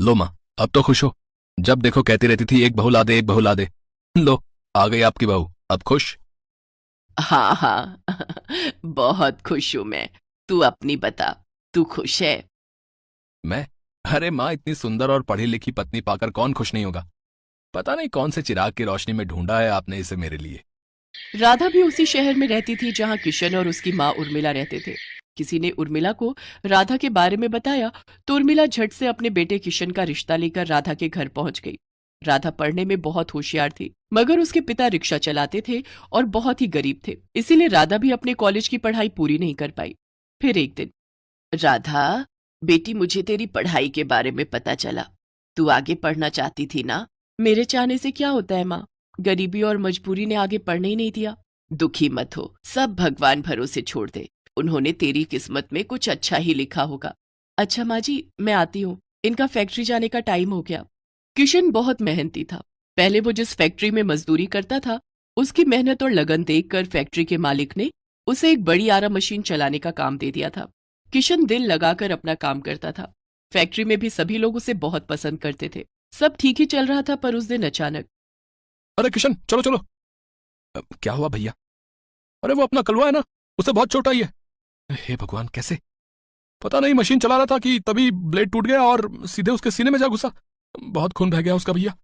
लो माँ, अब तो खुश हो। जब देखो कहती रहती थी एक बहू ला दे, एक बहू ला दे। लो, आ गई आपकी बहू। अब खुश? हाँ हाँ। बहुत खुश हूं मैं। तू अपनी बता। तू खुश है? मैं? अरे माँ, इतनी सुंदर और पढ़ी लिखी पत्नी पाकर कौन खुश नहीं होगा। पता नहीं कौन से चिराग की रोशनी में ढूंढा है आपने इसे मेरे लिए। राधा भी उसी शहर में रहती थी जहां किशन और उसकी माँ उर्मिला रहते थे। किसी ने उर्मिला को राधा के बारे में बताया तो उर्मिला झट से अपने बेटे किशन का रिश्ता लेकर राधा के घर पहुंच गई। राधा पढ़ने में बहुत होशियार थी, मगर उसके पिता रिक्शा चलाते थे और बहुत ही गरीब थे, इसीलिए राधा भी अपने कॉलेज की पढ़ाई पूरी नहीं कर पाई। फिर एक दिन, राधा बेटी, मुझे तेरी पढ़ाई के बारे में पता चला। तू आगे पढ़ना चाहती थी ना? मेरे चाहने से क्या होता है माँ, गरीबी और मजबूरी ने आगे पढ़ने ही नहीं दिया। दुखी मत हो, सब भगवान भरोसे छोड़ दे। उन्होंने तेरी किस्मत में कुछ अच्छा ही लिखा होगा। अच्छा माँ जी, मैं आती हूँ, इनका फैक्ट्री जाने का टाइम हो गया। किशन बहुत मेहनती था। पहले वो जिस फैक्ट्री में मजदूरी करता था, उसकी मेहनत और लगन देखकर फैक्ट्री के मालिक ने उसे एक बड़ी आरा मशीन चलाने का काम दे दिया था। किशन दिल लगाकर अपना काम करता था। फैक्ट्री में भी सभी लोग उसे बहुत पसंद करते थे। सब ठीक ही चल रहा था, पर उस दिन अचानक। अरे किशन, चलो चलो। क्या हुआ भैया? अरे वो अपना कलवा है ना, उसे बहुत चोट आई है। हे भगवान, कैसे? पता नहीं, मशीन चला रहा था कि तभी ब्लेड टूट गया और सीधे उसके सीने में जा घुसा। बहुत खून बह गया उसका भैया।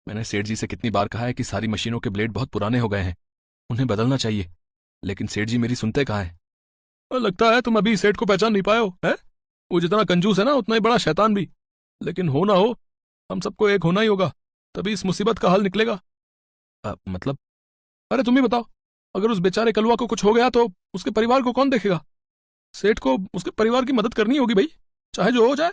मैंने सेठ जी से कितनी बार कहा है कि सारी मशीनों के ब्लेड बहुत पुराने हो गए हैं, उन्हें बदलना चाहिए, लेकिन सेठ जी मेरी सुनते कहाँ हैं। लगता है तुम अभी सेठ को पहचान नहीं पाए हो, है? वो जितना कंजूस है ना, उतना ही बड़ा शैतान भी। लेकिन हो ना हो, हम सबको एक होना ही होगा, तभी इस मुसीबत का हल निकलेगा। मतलब? अरे तुम ही बताओ, अगर उस बेचारे कलुआ को कुछ हो गया तो उसके परिवार को कौन देखेगा? सेठ को उसके परिवार की मदद करनी होगी भाई, चाहे जो हो जाए।